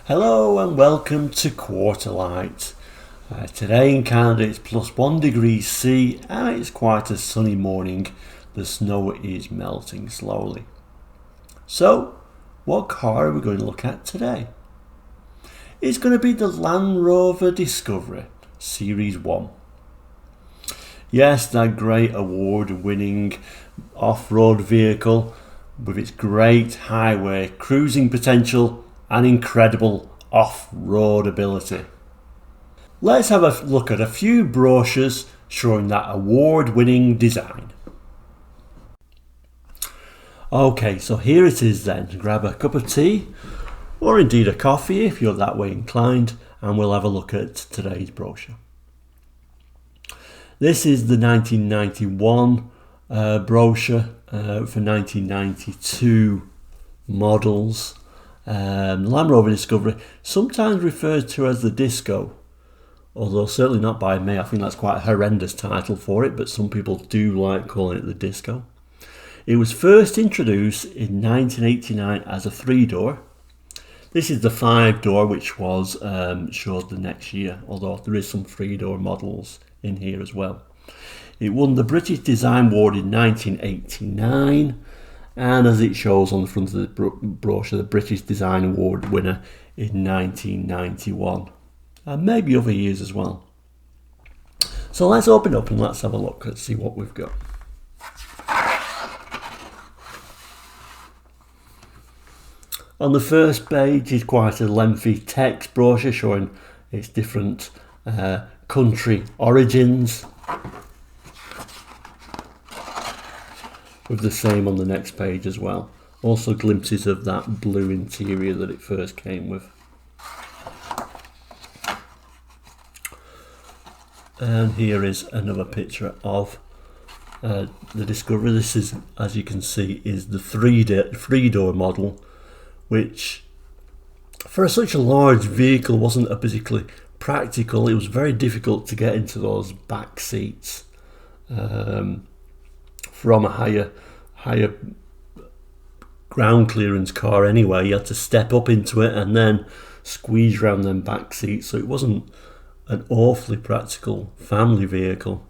Hello and welcome to Quarterlight. Today in Canada it's plus 1 degree C and it's quite a sunny morning. The snow is melting slowly. So, what car are we going to look at today? It's going to be the Land Rover Discovery Series 1. Yes, that great award-winning off-road vehicle with its great highway cruising potential and incredible off-road ability. Let's have a look at a few brochures showing that award-winning design. Okay, so here it is then. Grab a cup of tea or indeed a coffee if you're that way inclined, and we'll have a look at today's brochure. This is the 1991 brochure for 1992 models. The Land Rover Discovery, sometimes referred to as the Disco, although certainly not by me. I think that's quite a horrendous title for it, but some people do like calling it the Disco. It was first introduced in 1989 as a 3-door. This is the 5-door, which was showed the next year, although there is some 3-door models in here as well. It won the British Design Award in 1989. And as it shows on the front of the brochure, the British Design Award winner in 1991, and maybe other years as well. So let's open up and let's have a look. Let's see what we've got. On the first page is quite a lengthy text brochure showing its different country origins, with the same on the next page as well. Also glimpses of that blue interior that it first came with. And here is another picture of the Discovery. This is, as you can see, is the 3-door model, which for such a large vehicle wasn't a particularly practical. It was very difficult to get into those back seats. From a higher ground clearance car anyway. You had to step up into it and then squeeze around them back seats, so it wasn't an awfully practical family vehicle.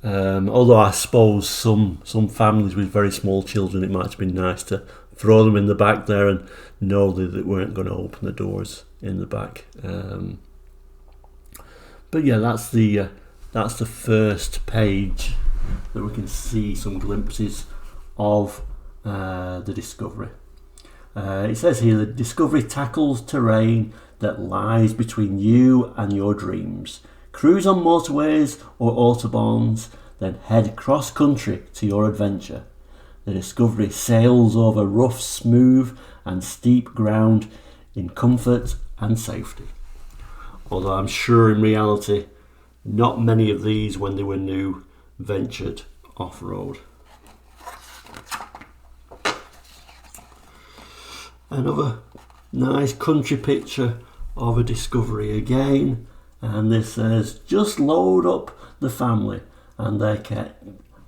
Although I suppose some families with very small children, it might have been nice to throw them in the back there and know that they weren't going to open the doors in the back. But yeah, that's the first page that we can see some glimpses of the Discovery. It says here, the Discovery tackles terrain that lies between you and your dreams. Cruise on motorways or autobahns, then head cross-country to your adventure. The Discovery sails over rough, smooth and steep ground in comfort and safety. Although I'm sure in reality, not many of these, when they were new, ventured off-road. Another nice country picture of a Discovery again, and this says, just load up the family and their kit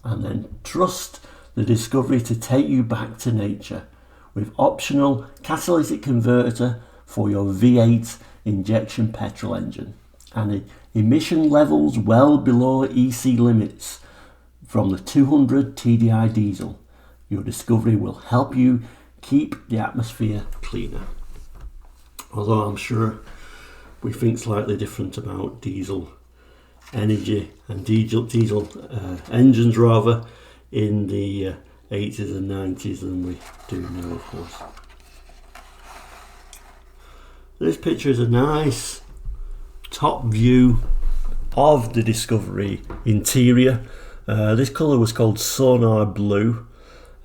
and then trust the Discovery to take you back to nature with optional catalytic converter for your V8 injection petrol engine and emission levels well below EC limits from the 200 TDI diesel. Your Discovery will help you keep the atmosphere cleaner. Although I'm sure we think slightly different about diesel energy and diesel engines rather in the 80s and 90s than we do now, of course. This picture is a nice top view of the Discovery interior. This colour was called Sonar Blue,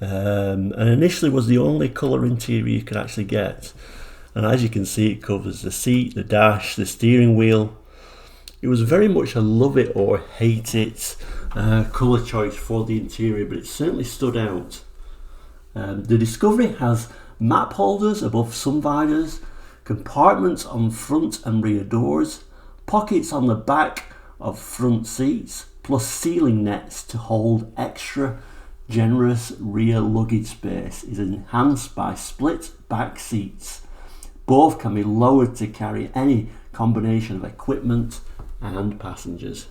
and initially was the only colour interior you could actually get. And as you can see, it covers the seat, the dash, the steering wheel. It was very much a love it or hate it colour choice for the interior, but it certainly stood out. The Discovery has map holders above sun visors, compartments on front and rear doors, pockets on the back of front seats, plus ceiling nets to hold extra generous rear luggage space. Is enhanced by split back seats, Both can be lowered to carry any combination of equipment and passengers.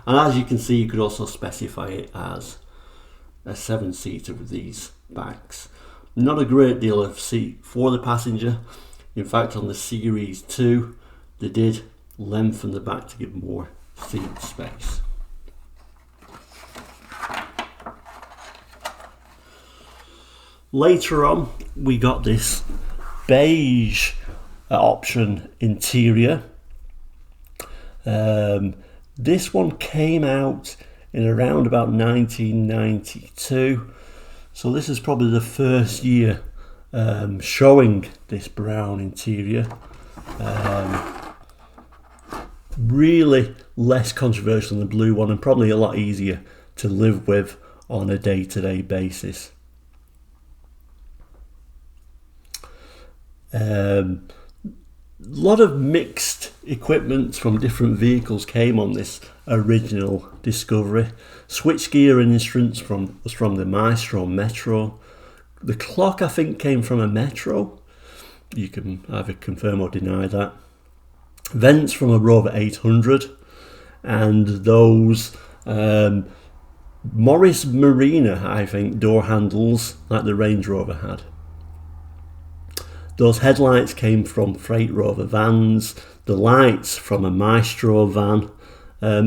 And as you can see, you could also specify it as a 7-seater with these backs. Not a great deal of seat for the passenger. In fact, on the Series 2, they did lengthen the back to give more seat space. Later on, we got this beige option interior. This one came out in around about 1992, so this is probably the first year showing this brown interior. Really less controversial than the blue one, and probably a lot easier to live with on a day-to-day basis. A lot of mixed equipment from different vehicles came on this original Discovery. Switchgear and instruments was from the Maestro Metro. The clock, I think, came from a Metro. You can either confirm or deny that. Vents from a Rover 800, and those Morris Marina, I think, door handles like the Range Rover had. Those headlights came from Freight Rover vans, the lights from a Maestro van.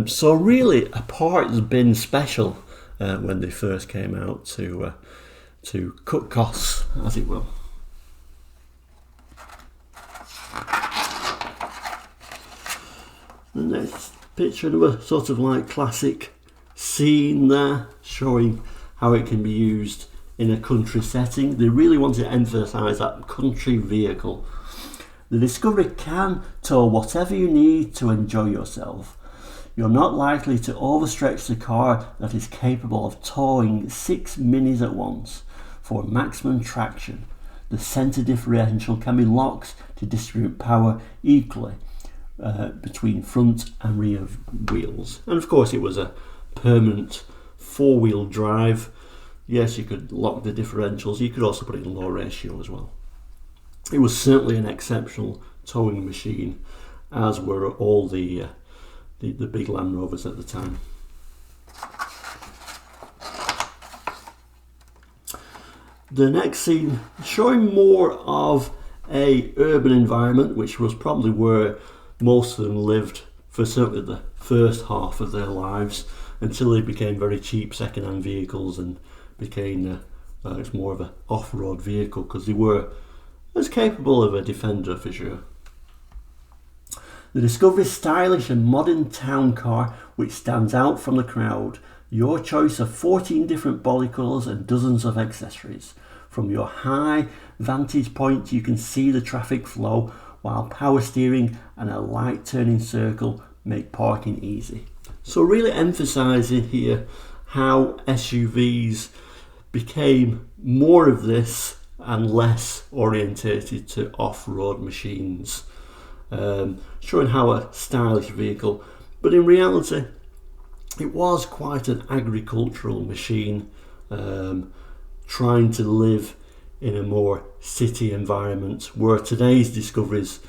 So really, a part has been special when they first came out to cut costs, as it will. The next picture, another sort of like classic scene there, showing how it can be used in a country setting. They really want to emphasise that country vehicle. The Discovery can tow whatever you need to enjoy yourself. You're not likely to overstretch the car that is capable of towing 6 minis at once. For maximum traction, the centre differential can be locked to distribute power equally between front and rear wheels. And of course, it was a permanent 4-wheel drive. Yes, you could lock the differentials. You could also put it in low ratio as well. It was certainly an exceptional towing machine, as were all the big Land Rovers at the time. The next scene showing more of a urban environment, which was probably where most of them lived for certainly the first half of their lives, until they became very cheap second-hand vehicles and became it's more of an off-road vehicle, because they were as capable of a Defender for sure. The Discovery stylish and modern town car which stands out from the crowd. Your choice of 14 different body colours and dozens of accessories. From your high vantage point you can see the traffic flow, while power steering and a light turning circle make parking easy. So really emphasising here how SUVs became more of this and less orientated to off-road machines. Showing how a stylish vehicle, but in reality it was quite an agricultural machine, trying to live in a more city environment, where today's Discoveries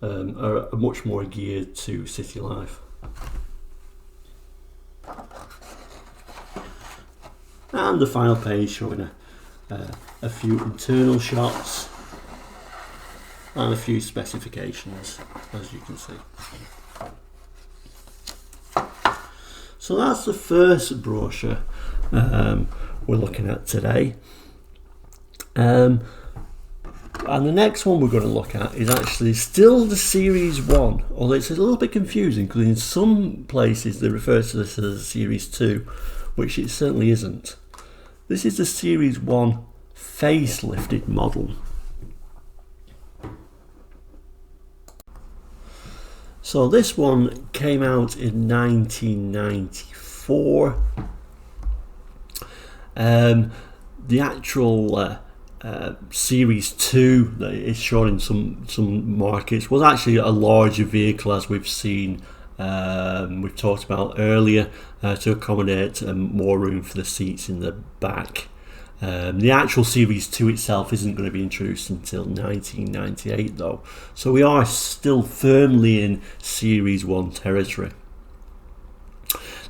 are much more geared to city life. And the final page showing a few internal shots and a few specifications, as you can see. So that's the first brochure we're looking at today. And the next one we're going to look at is actually still the Series 1, although it's a little bit confusing because in some places they refer to this as a Series 2, which it certainly isn't. This is the Series 1 facelifted model. So this one came out in 1994. The actual Series 2 that is shown in some markets was actually a larger vehicle, as we've seen, we've talked about earlier, to accommodate more room for the seats in the back. The actual Series 2 itself isn't going to be introduced until 1998 though, so we are still firmly in Series 1 territory.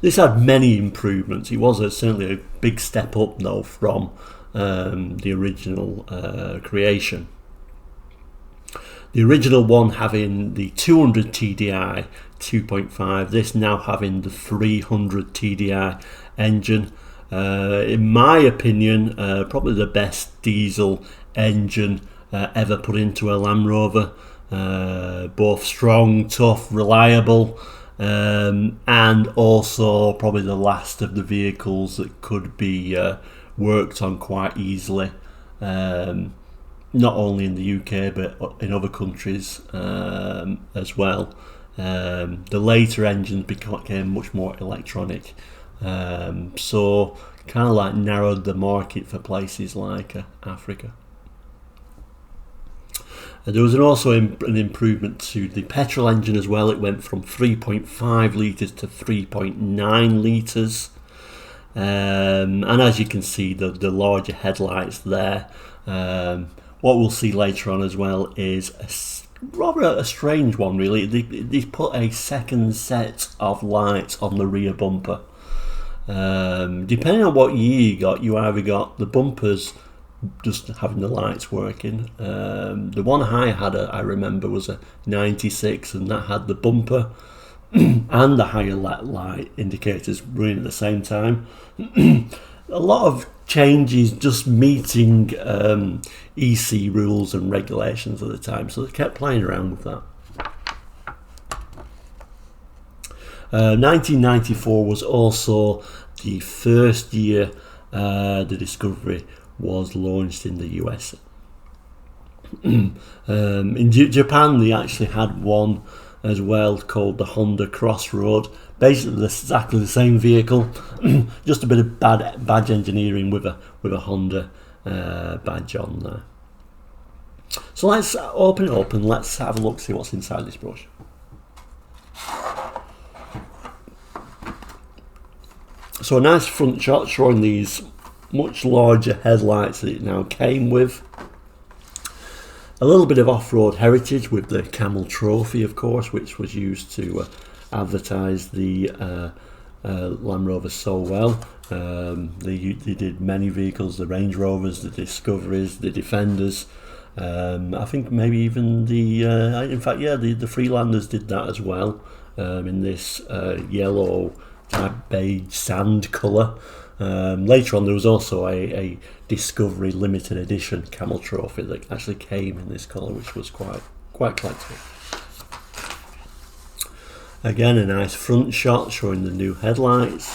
This had many improvements. It was certainly a big step up though from the original creation. The original one having the 200 TDI 2.5, this now having the 300 TDI engine. In my opinion, probably the best diesel engine ever put into a Land Rover. Both strong, tough, reliable, and also probably the last of the vehicles that could be worked on quite easily, not only in the UK but in other countries as well. The later engines became much more electronic, so kind of like narrowed the market for places like Africa. There was also an improvement to the petrol engine as well. It went from 3.5 litres to 3.9 litres. And as you can see, the larger headlights there. What we'll see later on as well is rather a strange one really. They put a second set of lights on the rear bumper. Depending on what year you either got the bumpers just having the lights working. The one I had, I remember, was a 96, and that had the bumper and the higher light indicators running at the same time. A lot of changes just meeting EC rules and regulations at the time, so they kept playing around with that. 1994 was also the first year the Discovery was launched in the US. In Japan they actually had one as well called the Honda Crossroad, basically exactly the same vehicle, just a bit of badge engineering with a Honda badge on there. So let's open it up and let's have a look, see what's inside this brochure. So a nice front shot showing these much larger headlights that it now came with. A little bit of off-road heritage with the Camel Trophy, of course, which was used to advertise the Land Rover so well. They did many vehicles, the Range Rovers, the Discoveries, the Defenders. I think maybe even the Freelanders did that as well, in this yellow type beige sand colour. Later on there was also a Discovery limited edition Camel Trophy that actually came in this colour, which was quite collectible. Again, a nice front shot showing the new headlights.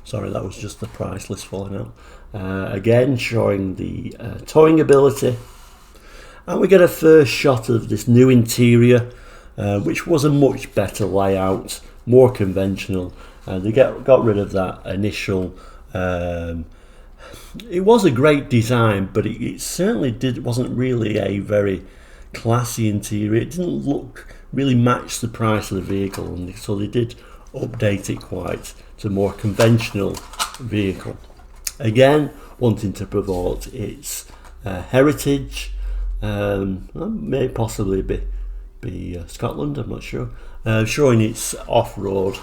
Sorry, that was just the price list falling out. Again, showing the towing ability. And we get a first shot of this new interior, which was a much better layout, more conventional. They got rid of that initial. It was a great design, but it certainly wasn't really a very classy interior. It didn't really match the price of the vehicle, and so they did update it quite to a more conventional vehicle. Again, wanting to promote its heritage, may possibly be Scotland, I'm not sure, showing its off-road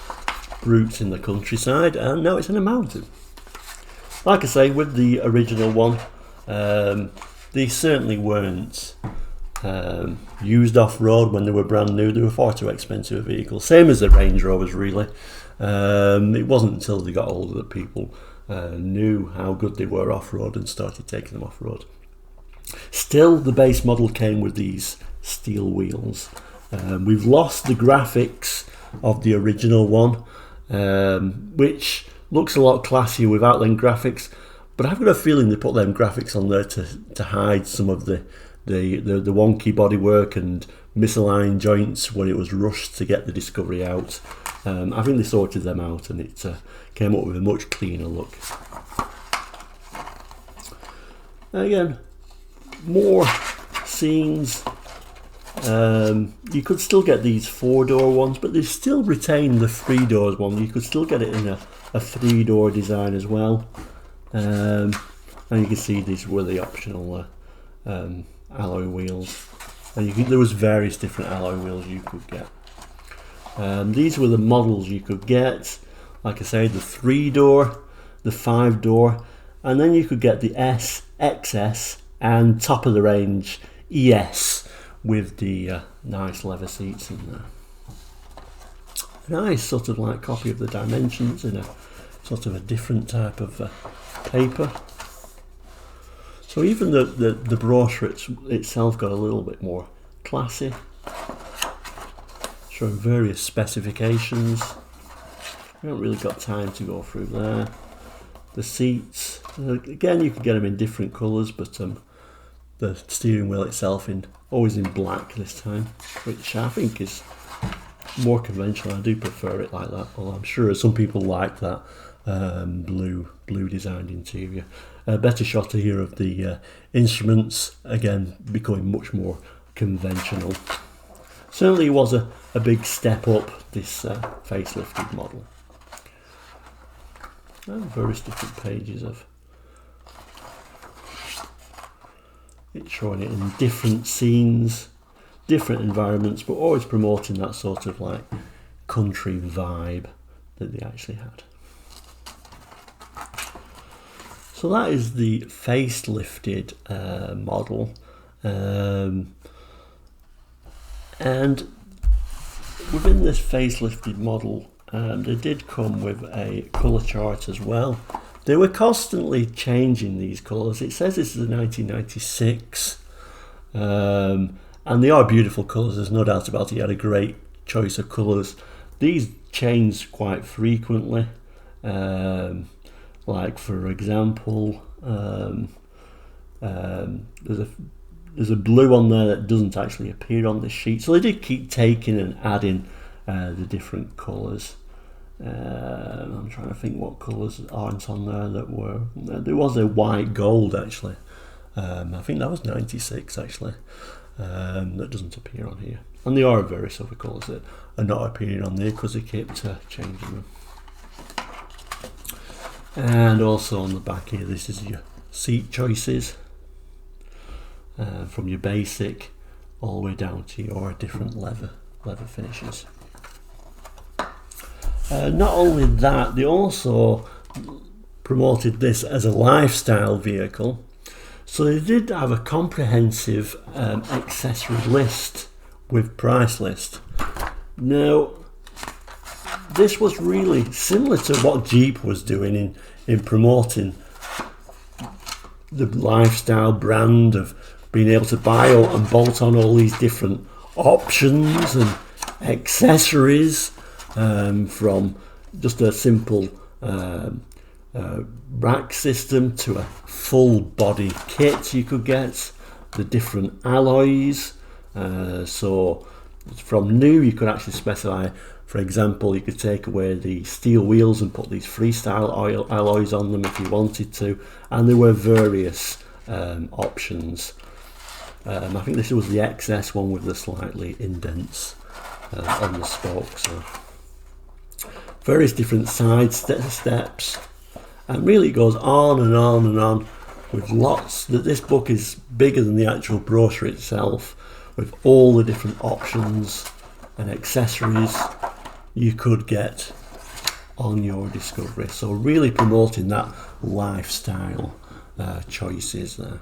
roots in the countryside, and now it's in a mountain. Like I say, with the original one, they certainly weren't used off-road when they were brand new. They were far too expensive a vehicle, same as the Range Rovers really. It wasn't until they got older that people knew how good they were off-road and started taking them off-road. Still, the base model came with these steel wheels. We've lost the graphics of the original one, which looks a lot classier without them graphics, but I've got a feeling they put them graphics on there to hide some of the wonky bodywork and misaligned joints when it was rushed to get the Discovery out. I think they sorted them out and it came up with a much cleaner look. Again, more scenes. You could still get these 4-door ones, but they still retain the 3 doors one. You could still get it in a a 3-door design as well. And you can see these were the optional alloy wheels, and there was various different alloy wheels you could get. These were the models you could get. Like I say, the 3-door, the 5-door, and then you could get the S, XS, and top of the range ES with the nice leather seats in there. Nice sort of like copy of the Dimensions in a sort of a different type of paper. So even the brochure itself got a little bit more classy, showing various specifications. We haven't really got time to go through there. The seats, again, you could get them in different colours, but the steering wheel itself always in black this time, which I think is more conventional. I do prefer it like that, although I'm sure some people like that blue designed interior. A better shot here of the instruments, again becoming much more conventional. Certainly was a big step up, this facelifted model. And various different pages of it, showing it in different scenes, different environments, but always promoting that sort of like country vibe that they actually had. So that is the facelifted model, and within this facelifted model they did come with a colour chart as well. They were constantly changing these colours. It says this is a 1996, and they are beautiful colours, there's no doubt about it. He had a great choice of colours. These change quite frequently. Like for example, there's a blue on there that doesn't actually appear on the sheet. So they did keep taking and adding the different colours. I'm trying to think what colours aren't on there that were. There was a white gold actually. I think that was 96 actually. That doesn't appear on here. And there are various other colours that are not appearing on there because they kept changing them. And also on the back here, this is your seat choices, from your basic all the way down to your different leather finishes. Not only that, they also promoted this as a lifestyle vehicle. So they did have a comprehensive accessory list with price list. Now, this was really similar to what Jeep was doing in promoting the lifestyle brand of being able to buy and bolt on all these different options and accessories, from just a simple rack system to a full body kit you could get, the different alloys. So from new you could actually specify, for example, you could take away the steel wheels and put these freestyle alloys on them if you wanted to, and there were various options. I think this was the XS one with the slightly indents on the spokes. So various different side steps, and really it goes on and on and on with lots. That this book is bigger than the actual brochure itself, with all the different options and accessories you could get on your Discovery. So really promoting that lifestyle choices there.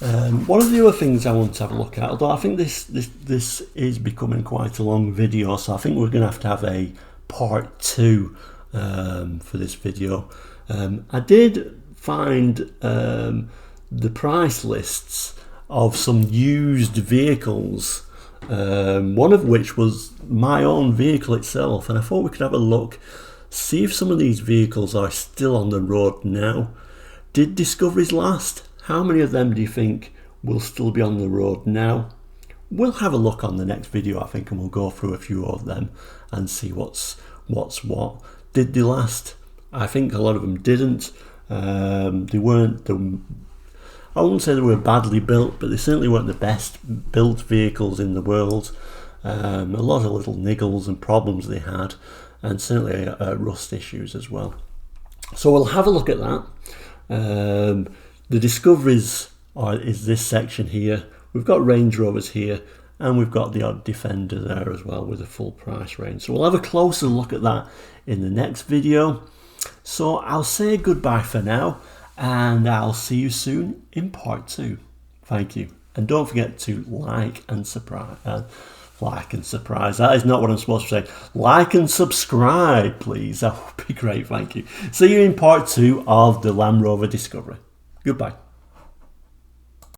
One of the other things I want to have a look at, although I think this is becoming quite a long video, so I think we're going to have a part 2 for this video. I did find the price lists of some used vehicles, one of which was my own vehicle itself, and I thought we could have a look, see if some of these vehicles are still on the road now. Did Discoveries last? How many of them do you think will still be on the road now? We'll have a look on the next video, I think, and we'll go through a few of them and see what's what. Did they last? I think a lot of them didn't. They weren't I wouldn't say they were badly built, but they certainly weren't the best built vehicles in the world. A lot of little niggles and problems they had, and certainly rust issues as well. So we'll have a look at that. The discoveries is this section here. We've got Range Rovers here, and we've got the odd Defender there as well with a full price range. So we'll have a closer look at that in the next video. So I'll say goodbye for now, and I'll see you soon in part 2. Thank you. And don't forget to like and subscribe. That is not what I'm supposed to say. Like and subscribe, please. That would be great. Thank you. See you in part 2 of the Land Rover Discovery. Goodbye.